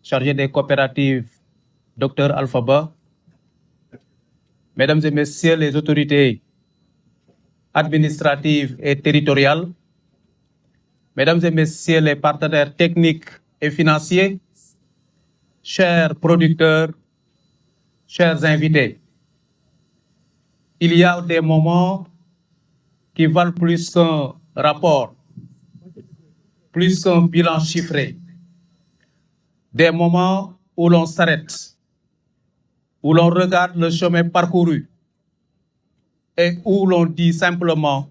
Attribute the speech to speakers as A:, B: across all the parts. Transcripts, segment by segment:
A: chargé des coopératives, Dr Alphaba, Mesdames et Messieurs les autorités administratives et territoriales, Mesdames et Messieurs les partenaires techniques et financiers, chers producteurs, chers invités, il y a des moments qui valent plus qu'un rapport, plus qu'un bilan chiffré, des moments où l'on s'arrête, où l'on regarde le chemin parcouru et où l'on dit simplement,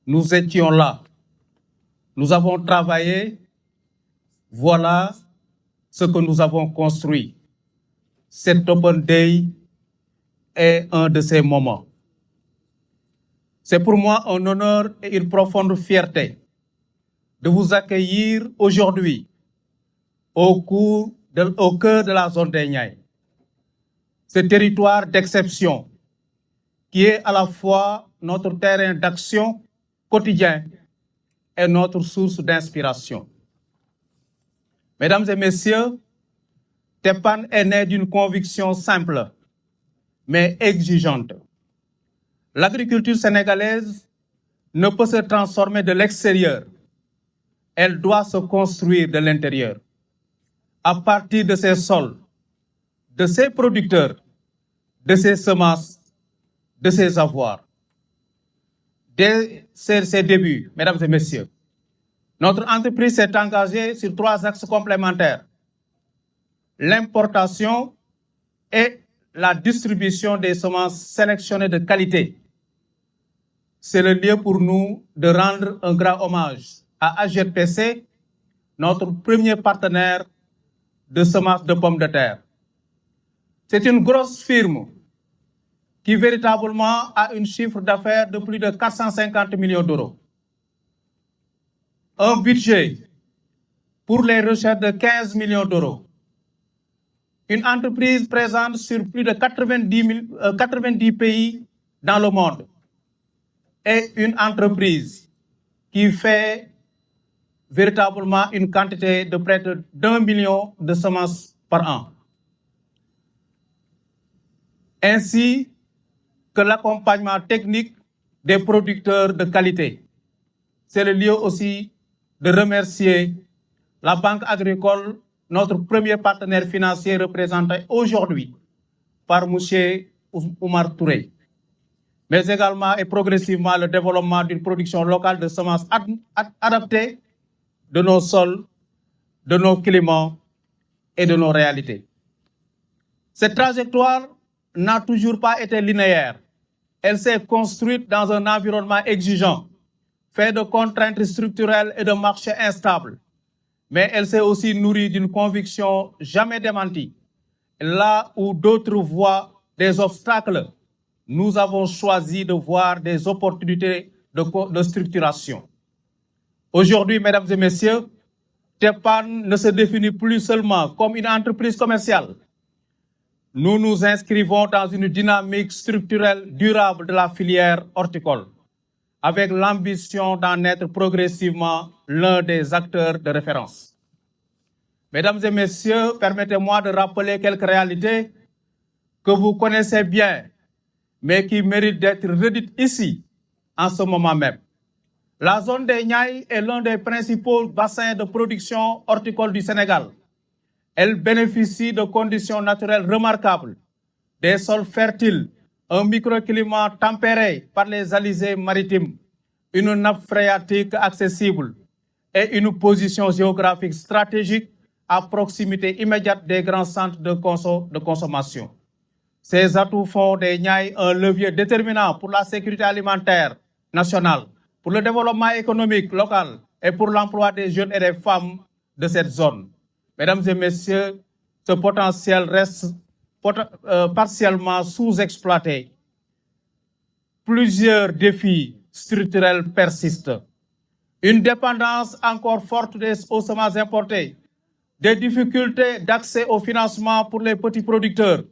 A: nous étions là, nous avons travaillé, voilà ce que nous avons construit. Cet Open Day est un de ces moments. C'est pour moi un honneur et une profonde fierté de vous accueillir aujourd'hui au cœur de la zone des Niayes. Ce territoire d'exception qui est à la fois notre terrain d'action quotidien et notre source d'inspiration. Mesdames et messieurs, Tepan est né d'une conviction simple, mais exigeante. L'agriculture sénégalaise ne peut se transformer de l'extérieur. Elle doit se construire de l'intérieur, à partir de ses sols, de ses producteurs, de ses semences, de ses avoirs. Dès ses débuts, mesdames et messieurs, notre entreprise s'est engagée sur 3 axes complémentaires: l'importation et la distribution des semences sélectionnées de qualité. C'est le lieu pour nous de rendre un grand hommage à AGPC, notre premier partenaire de semences de pommes de terre. C'est une grosse firme qui véritablement a un chiffre d'affaires de plus de 450 millions d'euros. Un budget pour les recherches de 15 millions d'euros. Une entreprise présente sur plus de 90 pays dans le monde. Et une entreprise qui fait véritablement une quantité de près de 1 million de semences par an. Ainsi que l'accompagnement technique des producteurs de qualité. C'est le lieu aussi de remercier la Banque agricole, notre premier partenaire financier représenté aujourd'hui par M. Oumar Touré, mais également et progressivement le développement d'une production locale de semences adaptées de nos sols, de nos climats et de nos réalités. Cette trajectoire n'a toujours pas été linéaire. Elle s'est construite dans un environnement exigeant, fait de contraintes structurelles et de marchés instables. Mais elle s'est aussi nourrie d'une conviction jamais démentie. Là où d'autres voient des obstacles, nous avons choisi de voir des opportunités de structuration. Aujourd'hui, mesdames et messieurs, Tepan ne se définit plus seulement comme une entreprise commerciale. Nous nous inscrivons dans une dynamique structurelle durable de la filière horticole, avec l'ambition d'en être progressivement l'un des acteurs de référence. Mesdames et messieurs, permettez-moi de rappeler quelques réalités que vous connaissez bien, mais qui méritent d'être redites ici, en ce moment même. La zone des Niayes est l'un des principaux bassins de production horticole du Sénégal. Elle bénéficie de conditions naturelles remarquables, des sols fertiles, un microclimat tempéré par les alizés maritimes, une nappe phréatique accessible et une position géographique stratégique à proximité immédiate des grands centres de consommation. Ces atouts font des Niayes un levier déterminant pour la sécurité alimentaire nationale, pour le développement économique local et pour l'emploi des jeunes et des femmes de cette zone. Mesdames et messieurs, ce potentiel reste partiellement sous-exploité. Plusieurs défis structurels persistent. Une dépendance encore forte aux semences importées, des difficultés d'accès au financement pour les petits producteurs,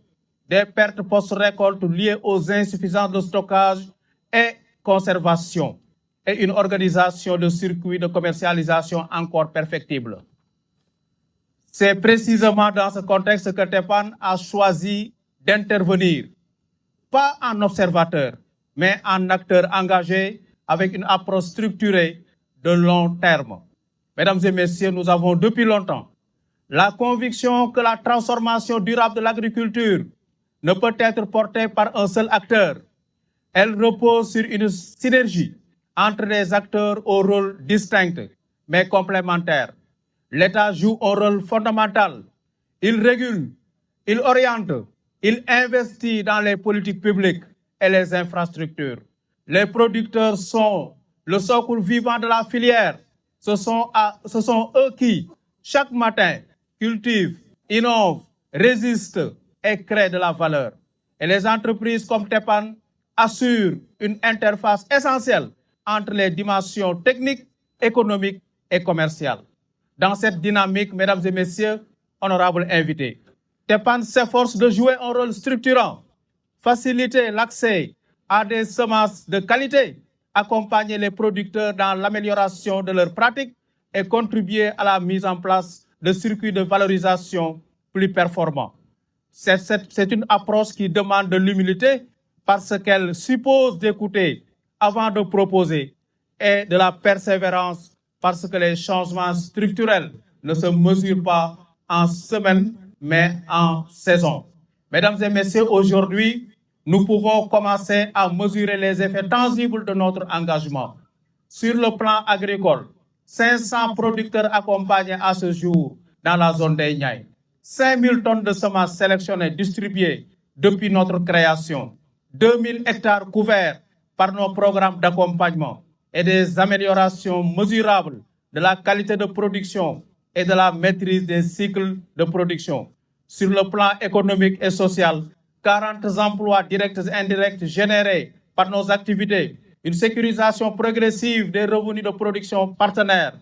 A: des pertes post-récolte liées aux insuffisances de stockage et conservation, et une organisation de circuits de commercialisation encore perfectible. C'est précisément dans ce contexte que TEPAN a choisi d'intervenir, pas en observateur, mais en acteur engagé avec une approche structurée de long terme. Mesdames et messieurs, nous avons depuis longtemps la conviction que la transformation durable de l'agriculture ne peut être portée par un seul acteur. Elle repose sur une synergie entre des acteurs au rôle distinct, mais complémentaires. L'État joue un rôle fondamental. Il régule, il oriente, il investit dans les politiques publiques et les infrastructures. Les producteurs sont le socle vivant de la filière. Ce sont eux qui, chaque matin, cultivent, innovent, résistent et créent de la valeur. Et les entreprises comme TEPAN assurent une interface essentielle entre les dimensions techniques, économiques et commerciales. Dans cette dynamique, mesdames et messieurs, honorables invités, TEPAN s'efforce de jouer un rôle structurant, faciliter l'accès à des semences de qualité, accompagner les producteurs dans l'amélioration de leurs pratiques et contribuer à la mise en place de circuits de valorisation plus performants. C'est une approche qui demande de l'humilité parce qu'elle suppose d'écouter avant de proposer et de la persévérance parce que les changements structurels ne se mesurent pas en semaines, mais en saison. Mesdames et messieurs, aujourd'hui, nous pouvons commencer à mesurer les effets tangibles de notre engagement. Sur le plan agricole, 500 producteurs accompagnés à ce jour dans la zone des Niayes, 5000 tonnes de semences sélectionnées distribuées depuis notre création, 2000 hectares couverts par nos programmes d'accompagnement et des améliorations mesurables de la qualité de production et de la maîtrise des cycles de production. Sur le plan économique et social, 40 emplois directs et indirects générés par nos activités, une sécurisation progressive des revenus de production partenaires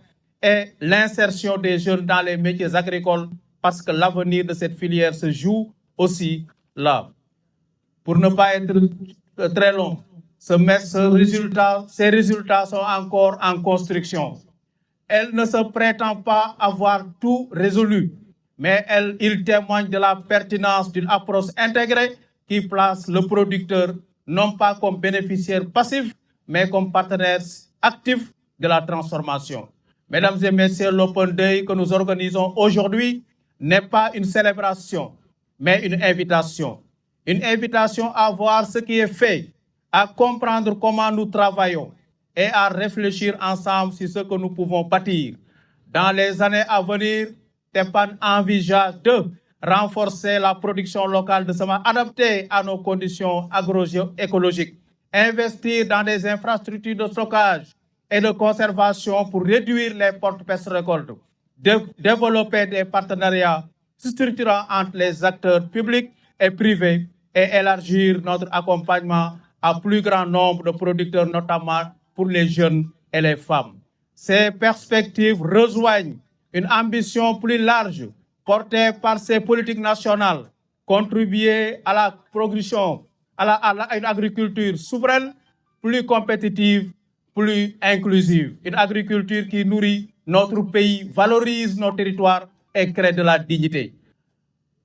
A: et l'insertion des jeunes dans les métiers agricoles parce que l'avenir de cette filière se joue aussi là. Pour ne pas être très long, ces résultats sont encore en construction. Elle ne se prétend pas avoir tout résolu, mais il témoigne de la pertinence d'une approche intégrée qui place le producteur non pas comme bénéficiaire passif, mais comme partenaire actif de la transformation. Mesdames et messieurs, l'Open Day que nous organisons aujourd'hui n'est pas une célébration, mais une invitation. Une invitation à voir ce qui est fait, à comprendre comment nous travaillons et à réfléchir ensemble sur ce que nous pouvons bâtir. Dans les années à venir, TEPAN envisage de renforcer la production locale de semences adaptées à nos conditions agroécologiques, investir dans des infrastructures de stockage et de conservation pour réduire les pertes post-récolte, développer des partenariats structurants entre les acteurs publics et privés et élargir notre accompagnement à plus grand nombre de producteurs, notamment pour les jeunes et les femmes. Ces perspectives rejoignent une ambition plus large portée par ces politiques nationales, contribuer à la progression, à une agriculture souveraine, plus compétitive, plus inclusive. Une agriculture qui nourrit notre pays, valorise nos territoires et crée de la dignité.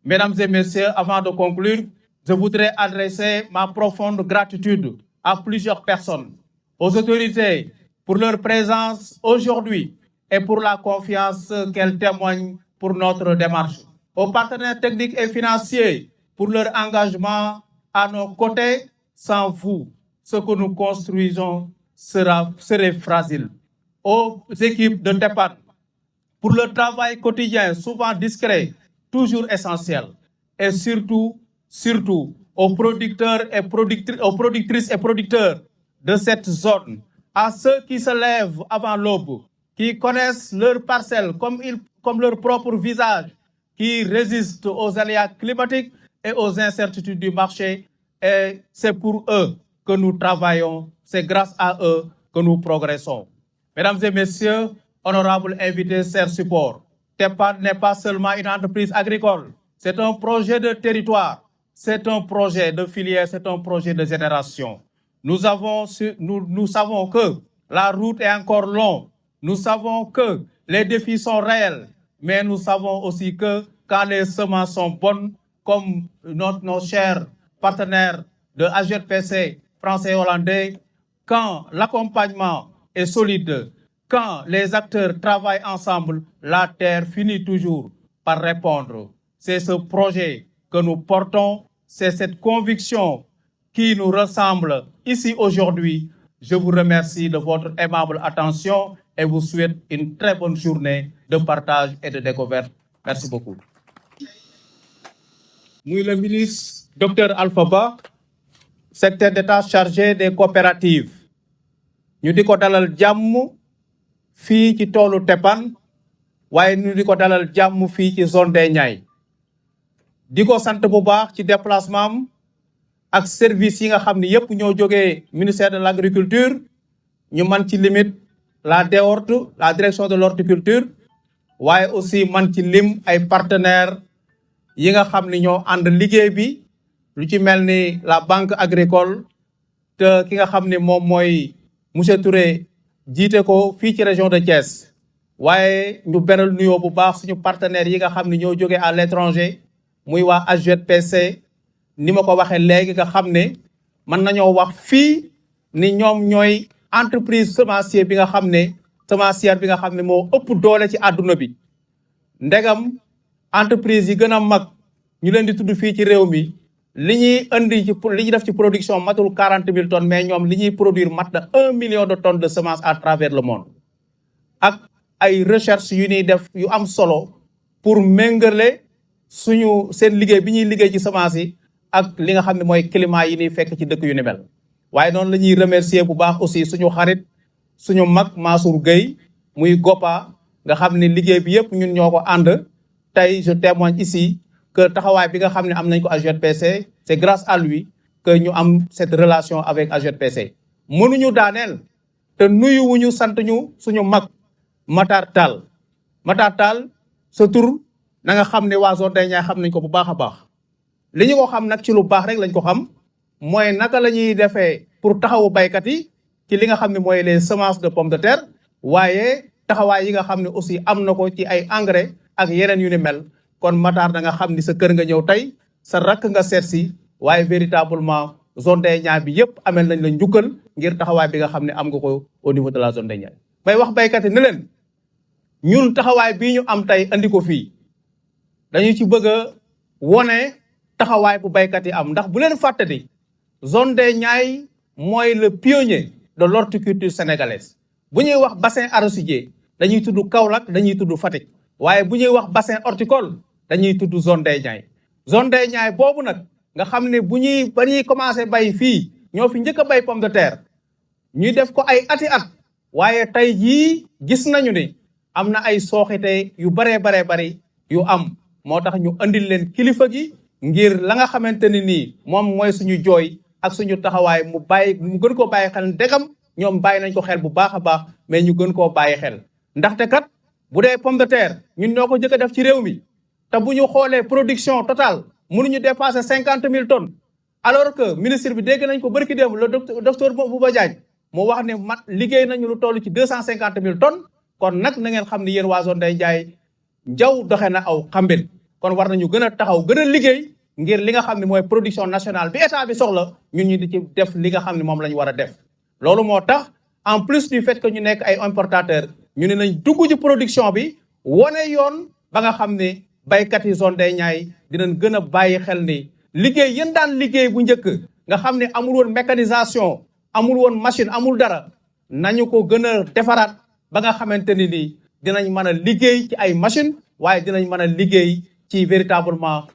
A: Mesdames et messieurs, avant de conclure, je voudrais adresser ma profonde gratitude à plusieurs personnes, aux autorités pour leur présence aujourd'hui et pour la confiance qu'elles témoignent pour notre démarche, aux partenaires techniques et financiers pour leur engagement à nos côtés. Sans vous, ce que nous construisons serait fragile. Aux équipes de TEPAN pour le travail quotidien, souvent discret, toujours essentiel. Et surtout aux producteurs et aux productrices et producteurs de cette zone, à ceux qui se lèvent avant l'aube, qui connaissent leurs parcelles comme leur propre visage, qui résistent aux aléas climatiques et aux incertitudes du marché. Et c'est pour eux que nous travaillons, c'est grâce à eux que nous progressons. Mesdames et messieurs, honorables invités, chers supports, TEPAN n'est pas seulement une entreprise agricole, c'est un projet de territoire, c'est un projet de filière, c'est un projet de génération. Nous savons que la route est encore longue, nous savons que les défis sont réels, mais nous savons aussi que quand les semences sont bonnes, comme nos chers partenaires de AGPC français et hollandais, quand l'accompagnement est solide, quand les acteurs travaillent ensemble, la terre finit toujours par répondre. C'est ce projet que nous portons, c'est cette conviction qui nous ressemble ici aujourd'hui. Je vous remercie de votre aimable attention et vous souhaite une très bonne journée de partage et de découverte. Merci beaucoup. Muy le ministre Dr Alpha Ba, secrétaire d'État chargé des coopératives. ñu di ko dalal jàmm fii ci toolu Teppan waaye ñu di ko dalal jàmm fii ci zone des Niayes di ko sant bu baax ci déplacement am ak service yi nga xam ne yépp ñoo jógee ministère de l'agriculture ñu man ci limite la DEHORT, la direction de l'horticulture waaye aussi man ci lim ay partenaires yi nga xam ne ñoo ànd liggéey bi lu ci mel ni la banque agricole te ki nga xam ne moom mooy monsieur Touré jiite ko fii ci région de Thiès waaye ñu beral nuyoo bu baax suñu partenaires yi nga xam ne ñoo jógee à l'étranger muy waa AGPC ni ma ko waxee léegi nga xam ne mën nañoo wax fii ni ñoom ñooy entreprise semencière bi nga xam ne moo ëpp doole ci àdduna bi ndegam entreprise yi gën a mag ñu leen di tudd fii ci réew mi li ñuy indi ci li ñuy def ci production matul 40 000 tonnes mais ñoom li ñuy produire mat na 1 million de tonnes de semences à travers le monde ak ay recherche yu ñuy def yu am solo pour méngale seen liggéey bi ñuy liggéey ci semences yi ak li nga xam ne mooy climat yi ñuy fekk ci dëkk yu ni mel waaye noonu la ñuy remercier bu baax aussi suñu xarit suñu mag Mansour Gueye muy GOPA nga xam ne liggéey bi yépp ñun ñoo ko ànd tey je témoigne ici que taxawaay bi nga xam ne am nañ ko AGPC c'est grâce à lui que ñu am cette relation avec AGPC mënuñu daaneel te nuyuwuñu sant ñu suñu mag Matar Tall sa tur na nga xam ne waa zone des Niayes xam nañ ko bu baax a baax li ñu ko xam nag ci lu baax rek lañ ko xam mooy naka la ñuy defee pour taxawu baykat yi ci li nga xam ne mooy les semences de pomme de terre waaye taxawaay yi nga xam ne aussi am na ko ci ay engrais ak yeneen yu ni mel kon Matar da nga xam ni sa kër nga ñëw tey sa rakk nga seet si waaye véritablement zone des Niayes bi yépp amel nañ la njukkal ngir taxawaay bi nga xam ne am nga ko au niveau de la zone des Niayes may wax baykat yi ne leen ñun taxawaay bii ñu am tey andi ko fii dañu ci bëgg a wone taxawaay bu baykat yi am ndax bu leen fàttali zone des Niayes mooy le pionnier de l'horticulture sénégalaise bu ñuy wax bassin arachidier dañuy tudd Kaolack dañuy tudd Fatick waaye bu ñuy wax bassin horticole dañuy tudd zone des Niayes boobu nag nga xam ne ba ñuy commencé bay fii ñoo fi njëkk a bay pomme de terre ñuy def ko ay ati at waaye tey jii gis nañu ne am na ay sooxite yu baree bari yu am moo tax ñu andil leen kilifa gi ngir la nga xamante ne nii moom mooy suñu jooy ak suñu taxawaay mu gën koo bàyyi xel ndegam ñoom bàyyi nañ ko xel bu baax a baax mais ñu gën koo bàyyi xel ndaxte kat bu dee pomme de terre ñun ñoo ko jëkk a def ci réew mi te bu ñu xoolee production totale mënuñu dépasser 50 000 tonnes alors que ministre bi dégg nañ ko bërki démb le docteur Bouba Diagne mu wax ne liggéey nañu lu toll ci 250 000 tonnes kon nag na ngeen xam ne yéen waa zone des Niayes njaw doxe na aw xambin kon war nañu gën a taxaw gën a liggéey ngir li nga xam ne mooy production nationale bi état bi soxla ñun ñu di ci def li nga xam ne moom la ñu war a def loolu moo tax en plus du fait que ñu nekk ay importateurs ñu ne nañ dugg ci production bi wane yoon ba nga xam ne baykat yi zone des Niayes dinañ gën a bàyyi xel ni liggéey yéen daan liggéey bu njëkk nga xam ne amul woon mécanisation amul woon machine amul dara nañu ko gën a defaraat ba nga xamante ni nii dinañ mën a liggéey ci ay machine waaye dinañ mën a liggéey ci véritablement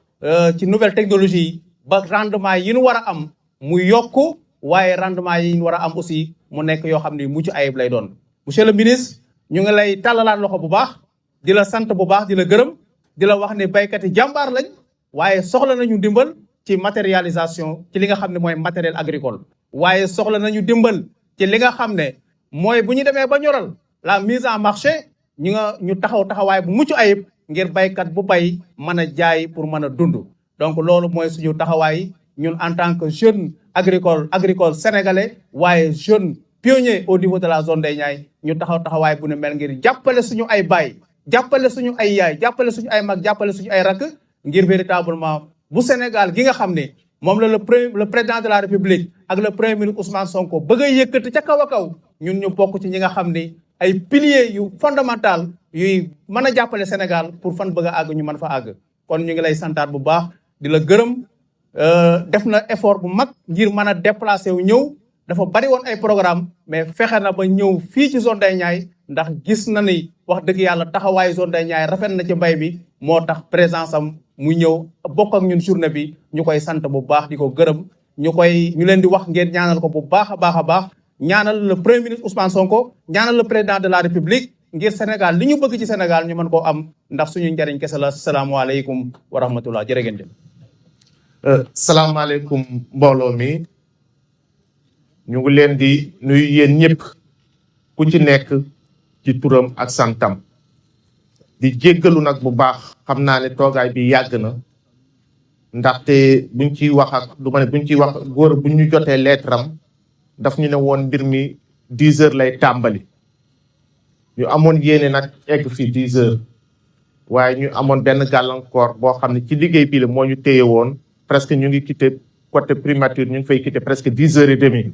A: ci nouvelle technologie ba rendement yi ñu war a am mu yokku waaye rendement yi ñu war a am aussi mu nekk yoo xam ne mucc ayib lay doon. monsieur le ministre ñu ngi lay tàllalaat loxo bu baax di la sant bu baax di la gërëm di la wax ne baykat yi jàmbaar lañ waaye soxla nañu dimbal ci matérialisation ci li nga xam ne mooy matériel agricole. waaye soxla nañu dimbal ci li nga xam ne mooy bu ñu demee ba ñoral la mise en marché ñu taxawaay bu mucc ayib ngir baykat bu bay mën a jaay pour mën a dund. donc loolu mooy suñu taxawaay ñun en tant que jeune agricole sénégalais waaye jeune pionnier au niveau de la zone des Niayes ñu taxawaay bu ne mel ngir jàppale suñu ay baay jàppale suñu ay yaay jàppale suñu ay mag jàppale suñu ay rakk ngir véritablement bu Sénégal gi nga xam ne moom la le président de la République ak le premier ministre Ousmane Sonko bëgg a yëkkati ca kaw a kaw ñun ñu bokk ci ñi nga xam ne ay piliers yu fondamental yuy mën a jàppale Sénégal pour fan bëgg a àgg ñu mën fa àgg. kon ñu ngi lay santaat bu baax di la gërëm def na effort bu mag ngir mën a déplacé wu ñëw dafa bari woon ay programme mais fexe na ba ñëw fii ci zone des Niayes ndax gis na ni wax dëgg yàlla taxawaayu zone des Niayes rafet na ci mbay bi moo tax présence am mu ñëw bokk ak ñun journée bi ñu koy sant bu baax di ko gërëm ñu leen di wax ngeen ñaanal ko bu baax a baax ñaanal le premier ministre Ousmane Sonko ñaanal le président de la République ngir Sénégal li ñu bëgg ci Sénégal ñu mën koo am ndax suñu njariñ kese la salaamaaleykum wa rahmatullah jërë ngeen jëf.
B: salaamaaleykum mbooloo mi ñu ngi leen di nuyu yéen ñëpp ku ci nekk ci turam ak santam di jéggalu nag bu baax xam naa ne toogaay bi yàgg na ndaxte buñ ciy wax ak du ma ne buñ ciy wax góor bu ñu jotee lettre am daf ñu ne woon mbir mi 10 heures lay tàmbali ñu amoon yéene nag egg fii 10 heures waaye ñu amoon benn gàllankoor boo xam ne ci liggéey bi la moo ñu téye woon presque ñu ngi quitté côté primature ñu ngi fay quitté presque 10 heures et demie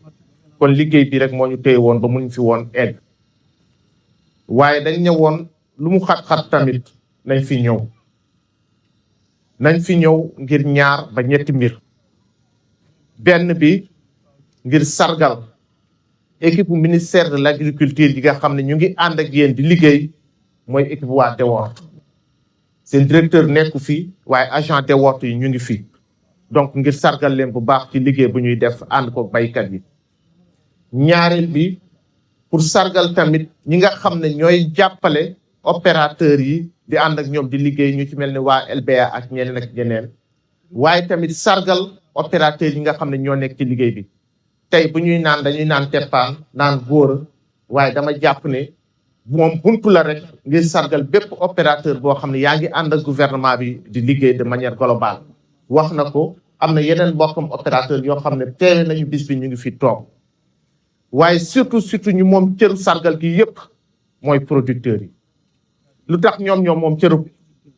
B: kon liggéey bi rek moo ñu téye woon ba mun fi woon egg waaye dañ ne woon lu mu xat-xat tamit nañ fi ñëw ngir ñaar ba ñetti mbir benn bi ngir sargal équipe ministère de l'agriculture yi nga xam ne ñu ngi ànd ak yéen di liggéey mooy équipe waa Dewort seen directeur nekku fi waaye agent Dewort yi ñu ngi fi donc ngir sargal leen bu baax ci liggéey bu ñuy def ànd ko baykat yi ñaareel bi pour sargal tamit ñi nga xam ne ñooy jàppale opérateurs yi di ànd ak ñoom di liggéey ñu ci mel ni waa LBA ak ñeneen ak ñeneen waaye tamit sargal opérateurs yi nga xam ne ñoo nekk ci liggéey bi tey bu ñuy naan dañuy naan teppaan naan góor waaye dama jàpp ne moom buntu la rek ngir sargal bépp opérateur boo xam ne yaa ngi ànd ak gouvernement bi di liggéey de manière globale wax na ko am na yeneen mbokkam opérateur yoo xam ne teewe nañu bis bi ñu ngi fi toog waaye surtout ñu moom cëru sargal gi yëpp mooy producteurs yi lu tax ñoom moom cëru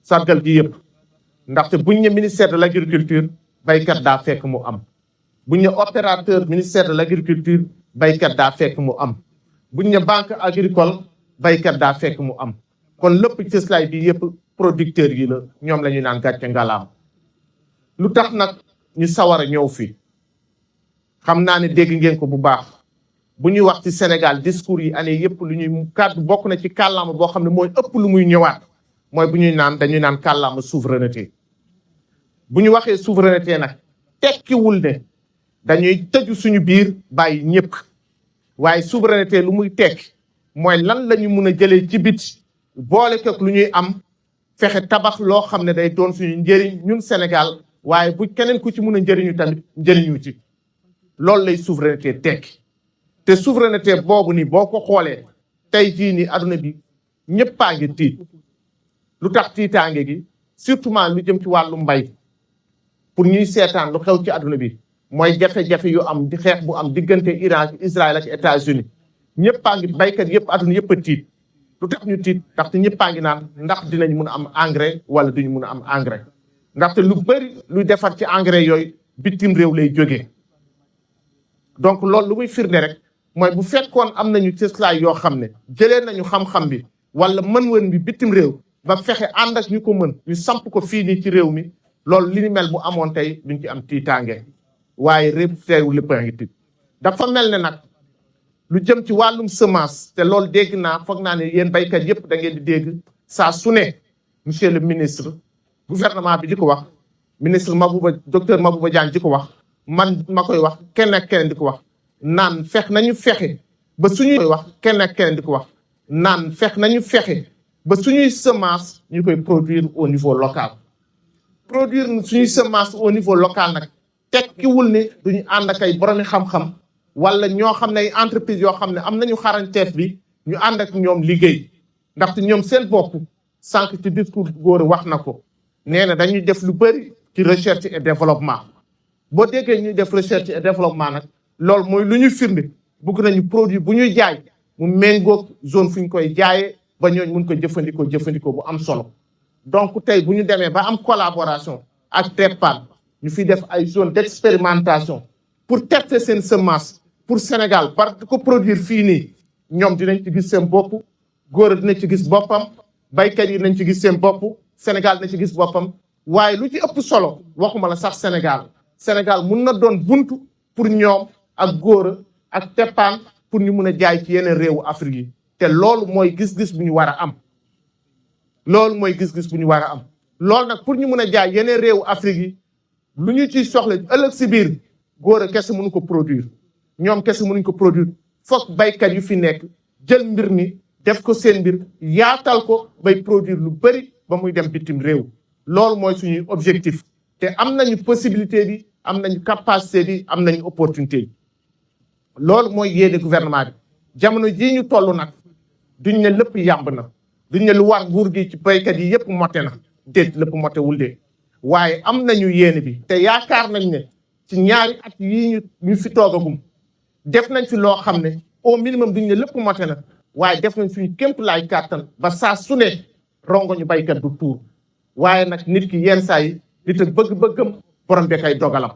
B: sargal gi yëpp ndaxte buñ ne ministère de l'agriculture baykat daa fekk mu am buñ ne opérateur ministère de l'agriculture baykat daa fekk mu am buñ ne banque agricole baykat daa fekk mu am kon lépp cëslaay bi yëpp producteurs yi la ñoom la ñuy naan gàcce ngalaam lu tax nag ñu sawar a ñëw fii xam naa ne dégg ngeen ko bu baax bu ñuy wax ci Sénégal discours yi année yëpp lu ñuy kàddu bokk na ci kàllaama boo xam ne mooy ëpp lu muy ñëwaat mooy bu ñuy naan dañuy naan kàllaama souveraineté bu ñu waxee souveraineté nag tekkiwul ne dañuy tëju suñu biir bàyyi ñëpp waaye souveraineté lu muy tekki mooy lan la ñu mun a jëlee ci biti boole koog lu ñuy am fexe tabax loo xam ne day doon suñu njëriñ ñun Sénégal waaye bu keneen ku ci mun a njëriñu tamit njëriñu ci loolu lay souveraineté tekki te souveraineté boobu ni boo ko xoolee tey jii ni adduna bi ñëppaa ngi tiit lu tax tiitaange gi surtout lu jëm ci wàllu mbay pour ñuy seetaan lu xew ci adduna bi mooy jafe-jafe yu am di xeex bu am diggante Iran Israël ak États-Unis ñëppaa ngi baykat yëpp adduna yëpp a tiit lu tax ñu tiit ndaxte ñëppaa ngi naan ndax dinañ mun a am engrais wala duñu mun a am engrais ndaxte lu bëri luy defar ci engrais yooyu bitim réew lay jógee donc loolu lu muy firnde rek mooy bu fekkoon am nañu cëslaay yoo xam ne jëlee nañu xam-xam bi wala mën-mën bi bitim réew ba fexe ànd ak ñu ko mën ñu samp ko fii nii ci réew mi loolu li ni mel bu amoon tey duñ ci am tiitaange waaye réew teewu lépp a ngi tiit dafa mel ne nag lu jëm ci wàllum semence te loolu dégg naa foog naa ne yéen baykat yëpp da ngeen di dégg saa su ne monsieur le ministre gouvernement bi di ko wax ministre docteur Mabouba Diagne di ko wax man ma koy wax kenn ak keneen di ko wax naan nañu fexe ba suñuy koy wax kenn ak keneen di ko wax naan nañu fexe ba suñuy semence ñu koy produire au niveau local produire suñuy semence au niveau local nag tekkiwul ne duñu ànd ak ay boromi xam-xam wala ñoo xam ne ay entreprise yoo xam ne am nañu xarañteef bi ñu ànd ak ñoom liggéey ndaxte ñoom seen bopp sànq ci discours góor wax na ko nee na dañuy def lu bëri ci recherche et développement boo déggee ñuy def recherche et développement nag loolu mooy lu ñuy firnde bëgg nañu produit bu ñuy jaay mu méngoog zone fu ñu koy jaayee ba ñooñu mun ko jëfandikoo bu am solo. Donc tey bu ñu demee ba am collaboration ak TEPAD ñu fi def ay zone d'expérimentation pour tester seen semence pour Sénégal par ko produire fii nii ñoom dinañ ci gis seen bopp góor dinañ ci gis boppam baykat yi nañ ci gis seen bopp Sénégal dinañ ci gis boppam waaye lu ci ëpp solo waxuma la sax Sénégal mun na doon buntu pour ñoom ak góor ak TEPAD pour ñu mun a jaay ci yeneen réewu Afrique yi te loolu mooy gis-gis bu ñu war a am. loolu mooy gis-gis bu ñu war a am loolu nag pour ñu mun a jaay yeneen réewu Afrique yi lu ñu ciy soxla ëllëg si biir góor a kese mënu ko produire ñoom kese mënuñ ko produire foog baykat yu fi nekk jël mbir mi def ko seen mbir yaatal ko bay produire lu bëri ba muy dem bitim réew loolu mooy suñuy objectif te am nañu possibilité bi am nañu capacité bi am nañu opportunité bi loolu mooy yéene gouvernement bi jamono jii ñu toll nag duñ ne lépp yàmb na duñ ne lu war nguur gi ci baykat yi yëpp mote na déet lépp motewul de waaye am nañu yéene bi te yaakaar nañ ne ci ñaari at yii ñu fi toogagum def nañ fi loo xam ne au minimum duñ ne lépp mote na waaye def nañ suñu kémp laay kàttan ba saa su ne rongo ñu baykat du tuur waaye nag nit ki yenn saa yi nit ak bëgg-bëggam borom bi kay dogalam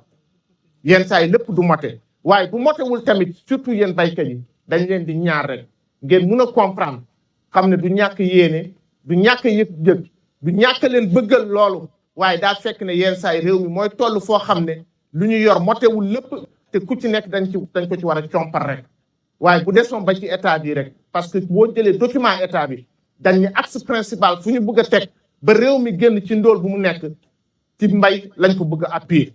B: yenn saa yi lépp du mote waaye bu motewul tamit surtout yéen baykat yi dañ leen di ñaar rek ngeen mun a comprendre xam ne du ñàkk yéene du ñàkk yëg-yëg du ñàkk leen bëggal loolu waaye daa fekk ne yenn saa yi réew mi mooy toll foo xam ne lu ñu yor motewul lépp te ku ci nekk dañ ko ci war a compar rek waaye bu desoon ba ci état bi rek parce que boo jëlee document état bi dañ ne axe principal fu ñu bëgg a teg ba réew mi génn ci ndóol bu mu nekk ci mbay lañ ko bëgg a appuyer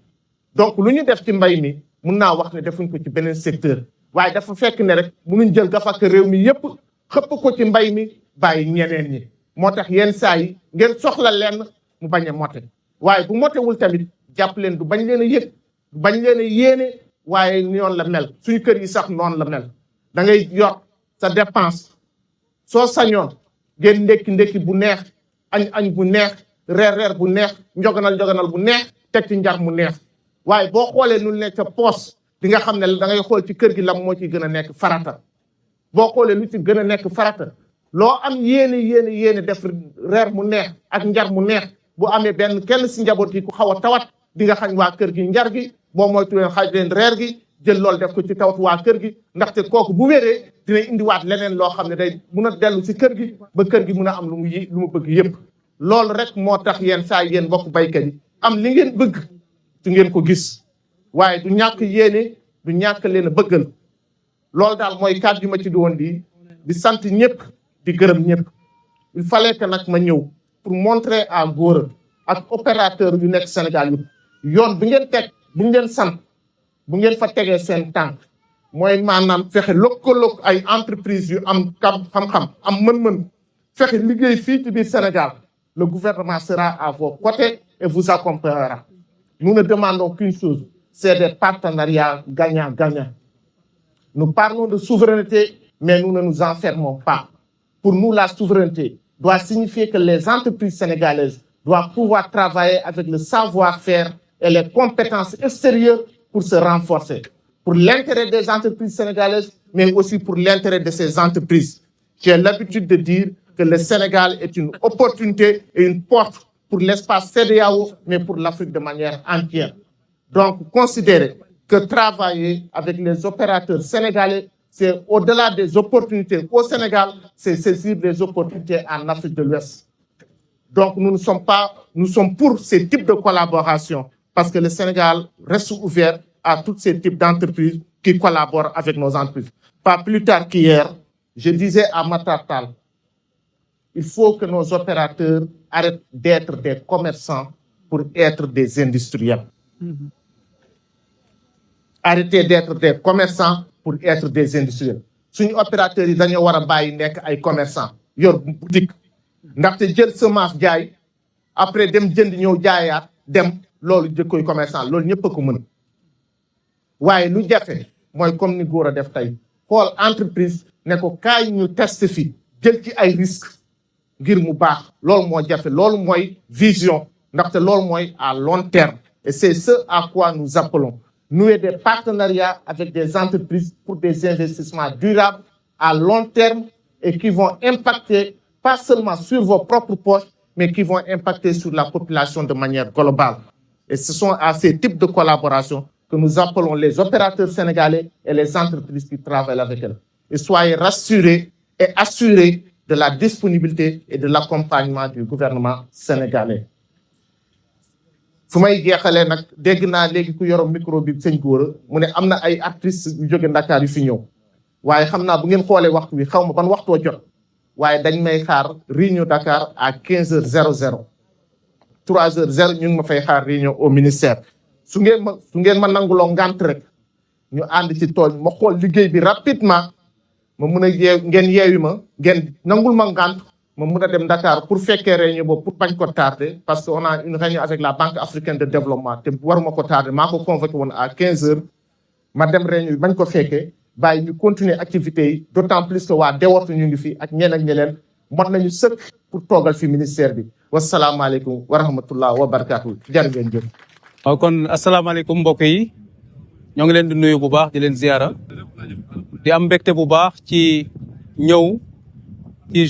B: donc lu ñu def ci mbay mi mun naa wax ne defuñ ko ci beneen secteur waaye dafa fekk ne rek munuñ jël gafak réew mi yépp xëpp ko ci mbay mi bàyyi ñeneen ñi moo tax yenn saa yi ngeen soxla lenn mu bañ a mote waaye bu motewul tamit jàpp leen du bañ leen a yëg du bañ leen a yéene waaye noonu la mel suñu kër yi sax noonu la mel da ngay yor sa dépense soo sañoon ngeen ndekki bu neex añ bu neex reer bu neex njoganal bu neex teg ci njar mu neex waaye boo xoolee nu nekk sa poos di nga xam ne da ngay xool ci kër gi lam moo ciy gën a nekk farata boo xoolee lu ci gën a nekk farata loo am yéene def reer mu neex ak njar mu neex bu amee kenn si njaboot gi ku xaw a tawat di nga xañ waa kër gi njar gi boo moytu leen xaaj leen reer gi jël loolu def ko ci tawat waa kër gi ndaxte kooku bu wéree dina indiwaat leneen loo xam ne day mun a dellu si kër gi ba kër gi mun a am lu mu bëgg yépp loolu rek moo tax yéen saa yéen mbokk baykat yi am li ngeen bëgg su ngeen ko gis waaye du ñàkk yéene du ñàkk leen a bëggal loolu daal mooy kàddu yu ma ci doon di sant ñëpp di gërëm ñëpp il fallait que nag ma ñëw pour montrer à Gora ak opérateur yu nekk Sénégal yu yoon bi ngeen teg bu ngeen sant bu ngeen fa tegee seen tànk mooy maanaam fexe lëkkaloog ay entreprise yu am xam-xam am mën-mën fexe liggéey fii ci biir Sénégal le gouvernement sera à vos côtés et vous accompagnera. Nous ne demandons qu'une chose, c'est des partenariats gagnant-gagnant. Nous parlons de souveraineté, mais nous ne nous enfermons pas. Pour nous, la souveraineté doit signifier que les entreprises sénégalaises doivent pouvoir travailler avec le savoir-faire et les compétences extérieures pour se renforcer. Pour l'intérêt des entreprises sénégalaises, mais aussi pour l'intérêt de ces entreprises. J'ai l'habitude de dire que le Sénégal est une opportunité et une porte pour l'espace CEDEAO, mais pour l'Afrique de manière entière. Donc, considérez que travailler avec les opérateurs sénégalais, c'est au-delà des opportunités au Sénégal, c'est saisir des opportunités en Afrique de l'Ouest. Donc, nous sommes pour ces types de collaboration, parce que le Sénégal reste ouvert à tous ces types d'entreprises qui collaborent avec nos entreprises. Pas plus tard qu'hier, je disais à Matatal, il faut que nos opérateurs arrêtent d'être des commerçants pour être des industriels. Arrêtez d'être des commerçants pour être des industriels. Suñu opérateurs yi dañoo war a bàyyi nekk ay commerçants yor boutique ndaxte jël semence jaay après dem jënd ñëw jaayaat dem loolu jëkkoy commerçant loolu ñëpp a ko mën waaye lu jafe mooy comme ni Gora def tey xool entreprise ne ko kaay ñu test fi jël ci ay risques ngir mu baax loolu moo jafe loolu mooy vision ndaxte loolu mooy à long terme et c'est ce à quoi nous appelons nouer des partenariats avec des entreprises pour des investissements durables à long terme et qui vont impacter pas seulement sur vos propres poches, mais qui vont impacter sur la population de manière globale. Et ce sont à ces types de collaboration que nous appelons les opérateurs sénégalais et les entreprises qui travaillent avec elles. Et soyez rassurés et assurés de la disponibilité et de l'accompagnement du gouvernement sénégalais. fu may jeexalee nag dégg naa léegi ku yoroon micro bi sëñ Gora mu ne am na ay artistes yu jóge Dakar yu fi ñëw waaye xam naa bu ngeen xoolee waxtu wi xaw ma ban waxtoo jot waaye dañ may xaar réunion Dakar à 15h00 3h00 ñu ngi ma fay xaar réunion au ministère su ngeen ma nanguloo ngant rek ñu ànd ci tool ma xool liggéey bi rapidement ma mun a ngeen yeewi ma ngeen nangul ma ngant ma mun a dem Dakar pour fekkee réunion boobu pour bañ ko tarder parce que on a une réunion avec la Banque africaine de développement te waruma ko tarder maa ko convoqué woon à 15h ma dem réunion bi bañ ko fekkee bàyyi ñu continuer activités yi d'autant plus que waa Dewortu ñu ngi fi ak ñeneen ak ñeneen mot nañu sëkk pour toogal fi ministère bi wasalaamaaleykum wa rahmatullah wa barakaatu jar ngeen jëf.
A: waaw kon asalaamaaleykum mbokk yi ñoo ngi leen di nuyu bu baax di leen ziara di am mbégte bu baax ci ñëw ci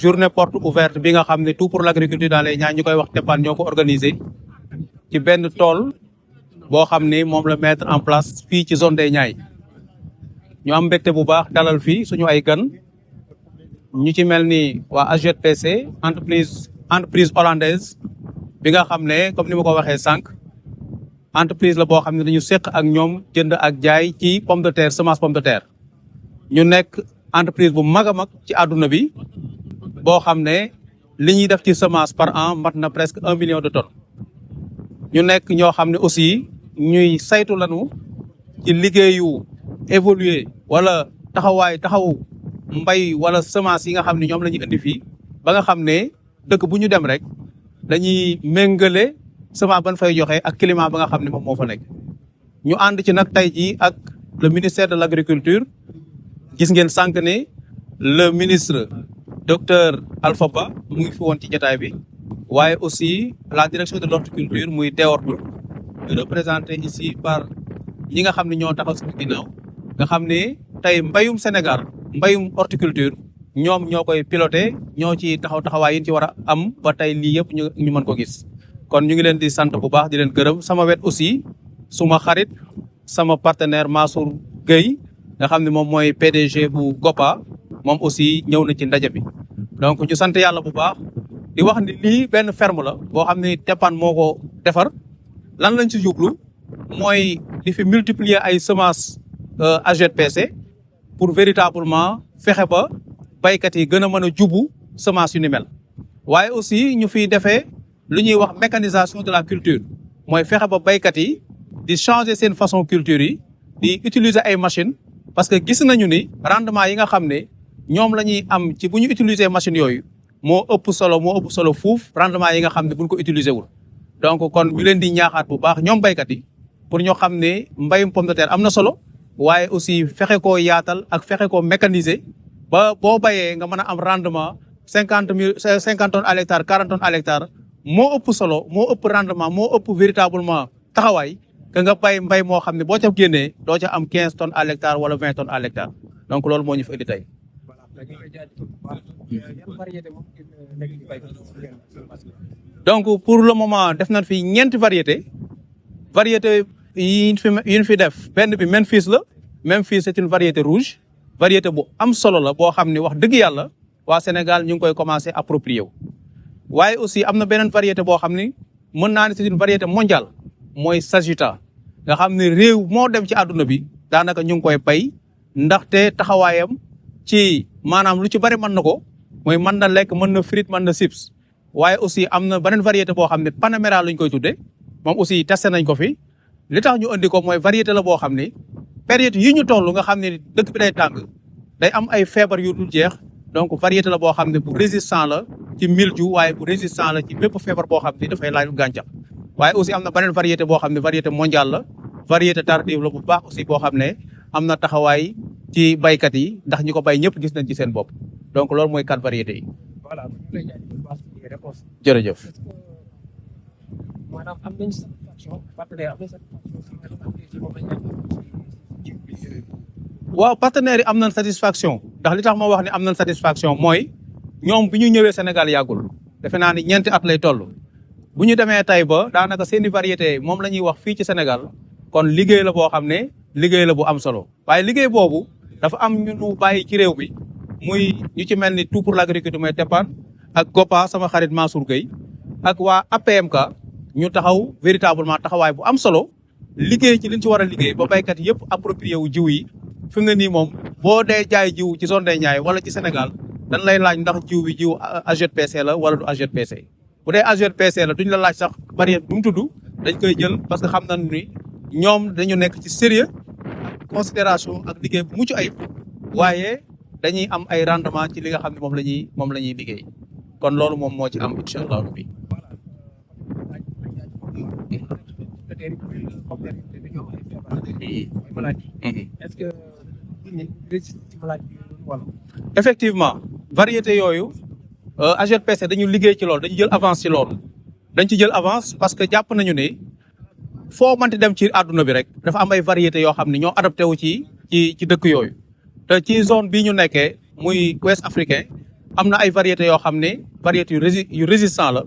A: journée porte ouverte bi nga xam ne tout pour l'agriculture dans les Niayes ñu koy wax TEPAN ñoo ko organisé ci benn tool boo xam ni moom la mettre en place fii ci zone des Niayes ñu am mbégte bu baax dalal fii suñu ay gan ñu ci mel ni waa AGPC entreprise hollandaise bi nga xam ne comme ni ma ko waxee sànq entreprise la boo xam ne dañu seq ak ñoom jënd ak jaay ci pomme de terre semence pomme de terre ñu nekk entreprise bu mag a mag ci àdduna bi boo xam ne li ñuy def ci semence par an mat na presque 1 million de tonnes ñu nekk ñoo xam ne aussi ñuy saytu lañu ci liggéeyu évoluer wala taxaw mbay wala semence yi nga xam ne ñoom la ñuy indi fii ba nga xam ne dëkk bu ñu dem rek dañuy méngale semence ban fay joxe ak climat ba nga xam ne moom moo fa nekk ñu ànd ci nag tey jii ak le ministère de l'agriculture gis ngeen sànq ne le ministre docteur Alpha Ba mu ngi fi woon ci jotaay bi waaye aussi la direction de l'horticulture muy Dewortu représenté ici par ñi nga xam ne ñoo taxaw suñu ginnaaw nga xam ne tey mbayum Sénégal mbayum horticulture ñoom ñoo koy piloté ñoo ci taxawaay yi ci war a am ba tey lii yëpp ñu mën ko gis kon ñu ngi leen di sant bu baax di leen gërëm sama wet aussi suma xarit sama partenaire Mansour Gueye nga xam ne moom mooy PDG bu GOPA moom aussi ñëw na ci ndaje bi donc ñu sant yàlla bu baax di wax ni lii benn ferme la boo xam ne TEPAN moo ko defar lan lañ ci jublu mooy di fi multiplier ay semences AGPC pour véritablement fexe ba baykat yi gën a mën a jubu semence yu ni mel waaye aussi ñu fiy defee lu ñuy wax mécanisation de la culture mooy fexe ba baykat yi di changer seen façon culture yi di utiliser ay machines parce que gis nañu ni rendement yi nga xam ne ñoom la ñuy am ci bu ñu utiliser machines yooyu moo ëpp solo fuuf rendement yi nga xam ne buñ ko utiliser wul donc kon ñu leen di ñaaxaat bu baax ñoom baykat yi pour ñoo xam ne mbayum pomme de terre am na solo waaye aussi fexe koo yaatal ak fexe koo mécaniser ba boo bayee nga mën a am rendement 50 tonnes à l'hectare 40 tonnes à l'hectare moo ëpp solo moo ëpp rendement moo ëpp véritablement taxawaay que nga mbay moo xam ne boo ca génnee doo ca am 15 tonnes à l'hectare wala 20 tonnes à l'hectare donc loolu moo ñu fi indi tey. donc pour le moment def nañ fi ñeenti variété yi ñu fi def benn bi Memphis la Memphis c'est une variété rouge variété bu am solo la boo xam ne wax dëgg yàlla waa Sénégal ñu ngi koy commencer approprier wu. waaye aussi am na beneen variété boo xam ni mën naa ne c'est une variété mondiale mooy Sagitta nga xam ne réew moo dem ci àdduna bi daanaka ñu ngi koy bay ndaxte taxawaayam ci maanaam lu ci bari mën na ko mooy mën na lekk mën na frite mën na chips waaye aussi am na beneen variété boo xam ne Panamera lañ koy tuddee moom aussi testé nañ ko fi li tax ñu andi ko mooy variété la boo xam ne période yi ñu toll nga xam ne dëkk bi day tàng day am ay feebar yu dul jeex donc variété la boo xam ne bu résistant la ci mildiou waaye bu résistant la ci bépp feebar boo xam ne dafay laaj gàncax waaye aussi am na beneen variété boo xam ne variété mondiale la variété tardive la bu baax aussi boo xam ne am na taxawaay ci baykat yi ndax ñi ko bay ñëpp gis nañ ci seen bopp donc loolu mooy 4 variétés yi.
C: voilà
A: jërëjëf.
C: maanaam am nañ satisfaction partenaire am nañ
A: waaw partenaires yi am nañ satisfaction ndax li tax ma wax ne am nañ satisfaction mooy ñoom bi ñu ñëwee Sénégal yàggul defe naa ni ñeenti at lay toll bu ñu demee tey ba daanaka seeni variété moom la ñuy wax fii ci Sénégal kon liggéey la boo xam ne liggéey la bu am solo waaye liggéey boobu dafa am ñu nu bàyyi ci réew mi muy ñu ci mel ni tout pour l'agriculture mooy TEPAN ak GOPA sama xarit Mansour Gueye ak waa APMK ñu taxaw véritablement taxawaay bu am solo liggéey ci liñ ci war a liggéey ba béykat yëpp approprié wu jiw yi fi nga nii moom boo dee jaay jiw ci zone des Niayes wala ci Sénégal dañ lay laaj ndax jiw bi jiw AGPC la wala du AGPC bu dee AGPC la duñ la laaj sax variété bu mu tudd dañ koy jël parce que xam nañ ni ñoom dañu nekk ci sérieux considération ak liggéey bu mucc ayib waaye dañuy am ay rendement ci li nga xam ne moom la ñuy liggéey kon loolu moom moo ci am incha allah rabbi.
C: est-ce que
A: effectivement variété yooyu AGPC dañu liggéey ci loolu dañu jël avance ci loolu dañ ci jël avance parce que jàpp nañu ne foo mënti dem ci àdduna bi rek dafa am ay variétés yoo xam ne ñoo adapté wu ci dëkk yooyu te ci zone bii ñu nekkee muy ouest africain am na ay variétés yoo xam ne variétés yu résistant la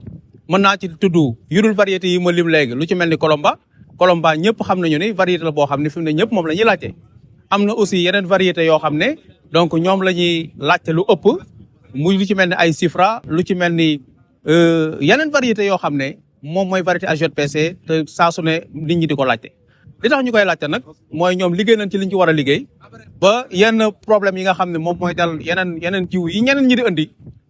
A: mën naa ci tudd yu dul variétés yi ma lim léegi lu ci mel ni Colomba ñëpp xam nañu ni variété la boo xam ne fi mu ne ñëpp moom la ñuy laajte am na aussi yeneen variétés yoo xam ne donc ñoom la ñuy laajte lu ëpp muy lu ci mel ni ay Sifra lu ci mel ni yeneen variétés yoo xam ne moom mooy variété AGPC te saa su ne nit ñi di ko laajte li tax ñu koy laajte nag mooy ñoom liggéey nañ ci liñ ci war a liggéey ba yenn problème yi nga xam ne moom mooy dal yeneen jiw yi ñeneen ñi di indi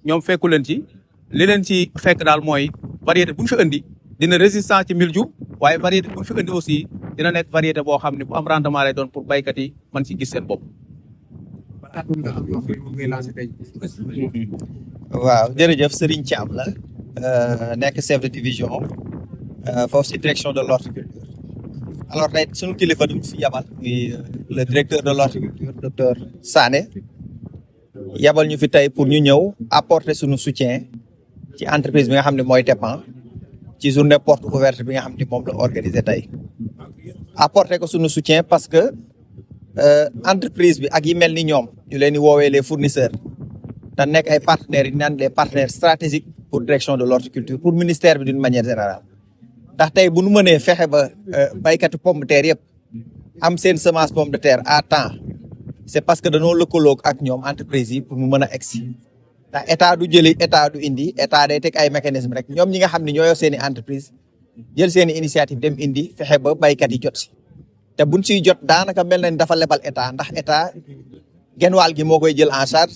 A: ñoom fekku leen ci li leen ci fekk daal mooy variété bu ñu fi indi dina résistant ci mildiou waaye variété bu ñu fi indi aussi dina nekk variété boo xam ne bu am rendement lay doon pour baykat yi mën ci gis seen bopp.
D: waaw jërëjëf Serigne Thiam la nekk chef de division foofu si direction de l'horticulture alors tey sunu kilifa du fi yabal muy le directeur de l'horticulture docteur Sané yabal ñu fi tey pour ñu ñëw apporter sunu soutien ci entreprise bi nga xam ne mooy TEPAN ci journée porte ouverte bi nga xam ne moom la organisé tey apporter ko sunu soutien parce que entreprise bi ak yi mel ni ñoom ñu leen di woowee les fournisseurs te nekk ay partenaires yi naan les partenaires stratégiques pour direction de l'horticulture pour ministère bi d'une manière générale ndax tey bu nu mënee fexe ba baykatu pomme de terre yëpp am seen semence pomme de terre à temps c'est parce que dañoo lëkkaloog ak ñoom entreprise yi pour mu mën a egsi ndax état du jëli état du indi état day teg ay mécanisme rek ñoom ñi nga xam ne ñoo yor seen i entreprise jël seen i initiative dem indi fexe ba baykat yi jot si te buñ siy jot daanaka mel na ni dafa lebal état ndax état genn wàll gi moo koy jël en charge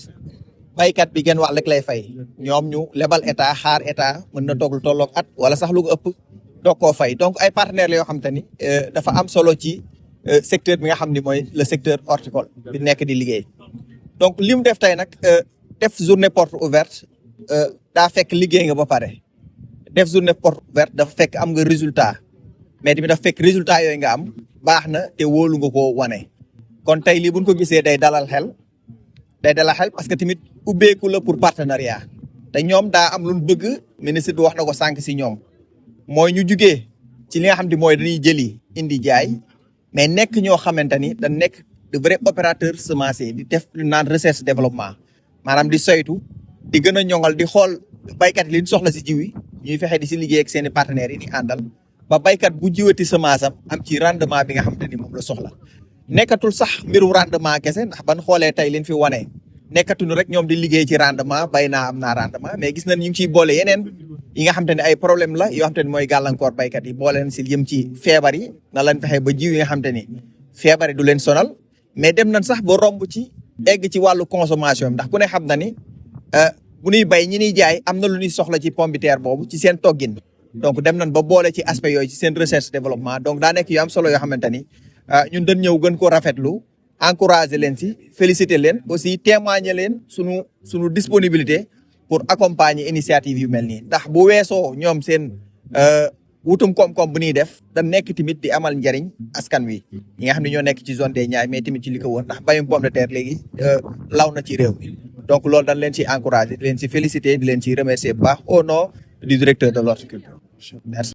D: baykat bi genn wàll rek lay fay ñoom ñu lebal état xaar état mën na toog lu tolloog at wala sax lu ko ëpp doog koo fay donc ay partenaires la yoo xam te ni dafa am solo ci secteur bi nga xam ni mooy le secteur horticole bi nekk di liggéey donc li mu def tey nag def journée porte ouverte daa fekk liggéey nga ba pare def journée porte ouverte dafa fekk am nga résultat mais tamit dafa fekk résultat yooyu nga am baax na te wóolu nga koo wane kon tey lii buñ ko gisee day dalal xel parce que tamit ubbeeku la pour partenariat te ñoom daa am lu ñu bëgg ministre bi wax na ko sànq si ñoom mooy ñu jugee ci li nga xam ne mooy dañuy jëli indi jaay mais nekk ñoo xamante ni dañ nekk de vrai opérateur semencier di def lu naan recherche développement maanaam di saytu di gën a ñoŋal di xool baykat yi li ñu soxla si jiw yi ñuy fexe di si liggéey ak seen i partenaires yi di àndal ba baykat bu jiwati semence am ci rendement bi nga xamante ni moom la soxla nekkatul sax mbiru rendement kese ndax ban xoolee tey liñ fi wane nekkatuñu rek ñoom di liggéey ci rendement bay naa am naa rendement mais gis nañ ñu ngi ciy boole yeneen yi nga xamante ne ay problème la yoo xamante ni mooy gàllankoor baykat yi boole leen si yëm ci feebar yi na leen fexe ba jiw yi nga xamante ni feebar yi du leen sonal mais dem nañ sax ba romb ci egg ci wàllu consommation ndax ku ne xam na ni bu ñuy bay ñi ñuy jaay am na lu ñuy soxla ci pomme de terre boobu ci seen toggin donc dem nañ ba boole ci aspect yooyu ci seen recherche développement donc daa nekk yu am solo yoo xamante ni ñun dañ ñëw gën ko rafetlu encourager leen si féliciter leen aussi témoigner leen sunu disponibilité pour accompagner initiative yu mel nii ndax bu weesoo ñoom seen wutum koom-koom bu ñuy def da nekk tamit di amal njariñ askan wi ñi nga xam ne ñoo nekk ci zone des Niayes mais tamit ci li ko wër ndax bayum pomme de terre léegi law na ci réew mi donc loolu dañ leen ci encourager di leen ci féliciter di leen ci remercier bu baax au nom du directeur de l'horticulture merci